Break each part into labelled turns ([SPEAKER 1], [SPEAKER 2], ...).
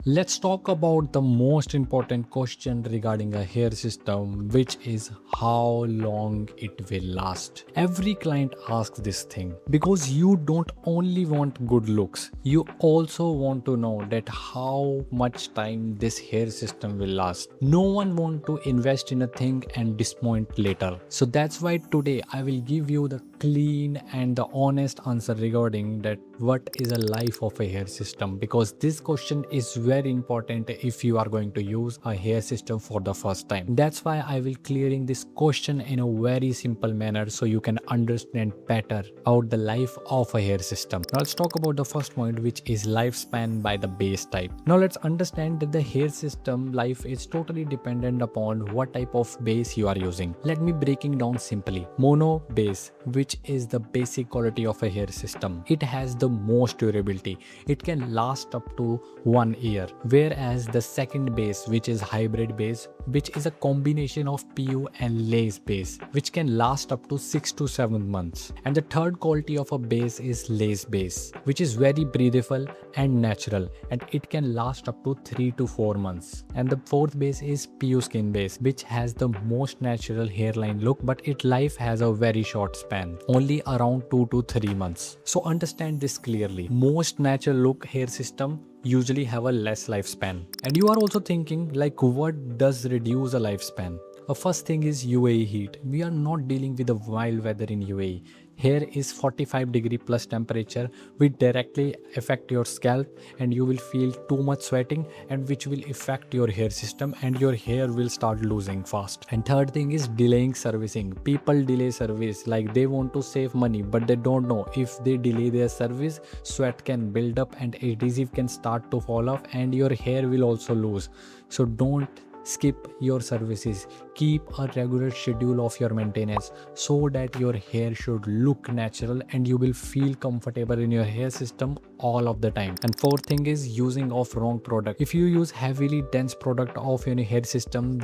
[SPEAKER 1] Let's talk about the most important question regarding a hair system, which is how long it will last. Every client asks this thing because you don't only want good looks, you also want to know that how much time this hair system will last. No one wants to invest in a thing and disappoint later. So that's why today I will give you the clean and the honest answer regarding that what is a life of a hair system, because this question is very important if you are going to use a hair system for the first time. That's why I will clearing this question in a very simple manner so you can understand better about the life of a hair system. Now let's talk about the first point, which is lifespan by the base type. Now let's understand that the hair system life is totally dependent upon what type of base you are using. Let me breaking down simply. Mono base, which is the basic quality of a hair system, it has the most durability. It can last up to 1 year. Whereas the second base, which is hybrid base, which is a combination of PU and lace base, which can last up to 6 to 7 months. And the third quality of a base is lace base, which is very breathable and natural, and it can last up to 3 to 4 months. And the fourth base is PU skin base, which has the most natural hairline look, but its life has a very short span, only around 2 to 3 months. So understand this clearly. Most natural look hair system usually have a less lifespan. And you are also thinking like, what does reduce a lifespan? First thing is UAE heat. We are not dealing with the wild weather in UAE. Here is 45-degree plus temperature which directly affect your scalp, and you will feel too much sweating, and which will affect your hair system, and your hair will start losing fast. And third thing is delaying servicing. People delay service like they want to save money, but they don't know if they delay their service, sweat can build up and adhesive can start to fall off, and your hair will also lose. So don't skip your services. Keep a regular schedule of your maintenance so that your hair should look natural and you will feel comfortable in your hair system all of the time. And fourth thing is using of wrong product. If you use heavily dense product of your hair system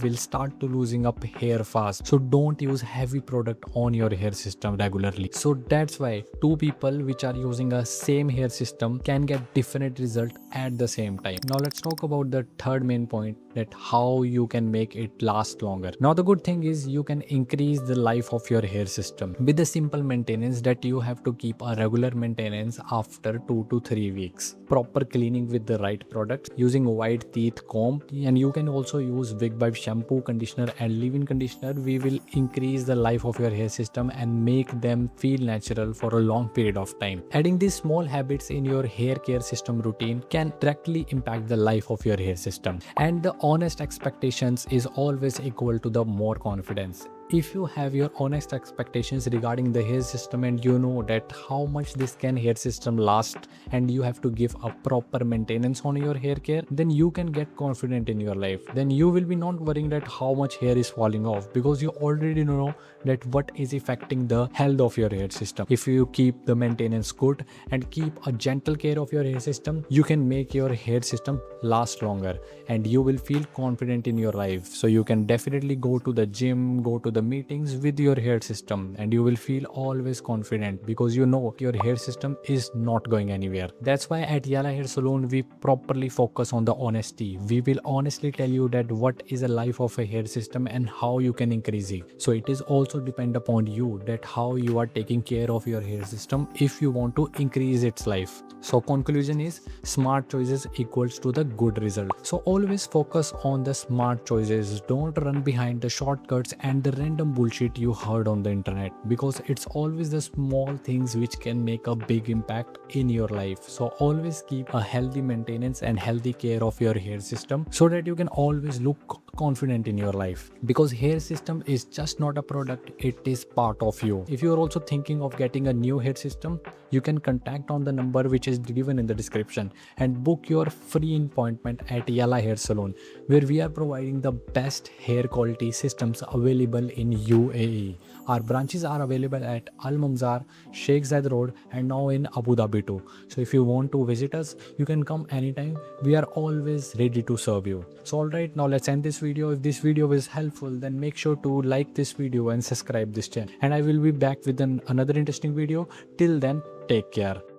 [SPEAKER 1] will start to losing up hair fast. So don't use heavy product on your hair system regularly. So that's why two people which are using a same hair system can get different result at the same time. Now let's talk about the third main point, that how you can make it last longer. Now the good thing is you can increase the life of your hair system with the simple maintenance that you have to keep a regular maintenance after 2 to 3 weeks. Proper cleaning with the right product, using white teeth comb, and you can also use Big Vibe shampoo, conditioner and leave-in conditioner. We will increase the life of your hair system and make them feel natural for a long period of time. Adding these small habits in your hair care system routine can directly impact the life of your hair system. And the honest expectations is always equal to the more confidence. If you have your honest expectations regarding the hair system, and you know that how much this can hair system last, and you have to give a proper maintenance on your hair care, then you can get confident in your life. Then you will be not worrying that how much hair is falling off, because you already know that what is affecting the health of your hair system. If you keep the maintenance good and keep a gentle care of your hair system, you can make your hair system last longer and you will feel confident in your life. So you can definitely go to the gym, go to the meetings with your hair system, and you will feel always confident because you know your hair system is not going anywhere. That's why at Yala Hair Salon we properly focus on the honesty. We will honestly tell you that what is a life of a hair system and how you can increase it. So it is also depend upon you that how you are taking care of your hair system if you want to increase its life. So conclusion is smart choices equals to the good result. So always focus on the smart choices. Don't run behind the shortcuts and the random bullshit you heard on the internet, because it's always the small things which can make a big impact in your life. So always keep a healthy maintenance and healthy care of your hair system so that you can always look confident in your life, because hair system is just not a product, it is part of you. If you are also thinking of getting a new hair system, you can contact on the number which is given in the description and book your free appointment at Yala Hair Salon, where we are providing the best hair quality systems available in UAE. Our branches are available at Al Mamzar, Sheikh Zayed Road, and now in Abu Dhabi too. So if you want to visit us, you can come anytime. We are always ready to serve you. So alright, now let's end this video. If this video is helpful, then make sure to like this video and subscribe this channel. And I will be back with another interesting video. Till then, take care.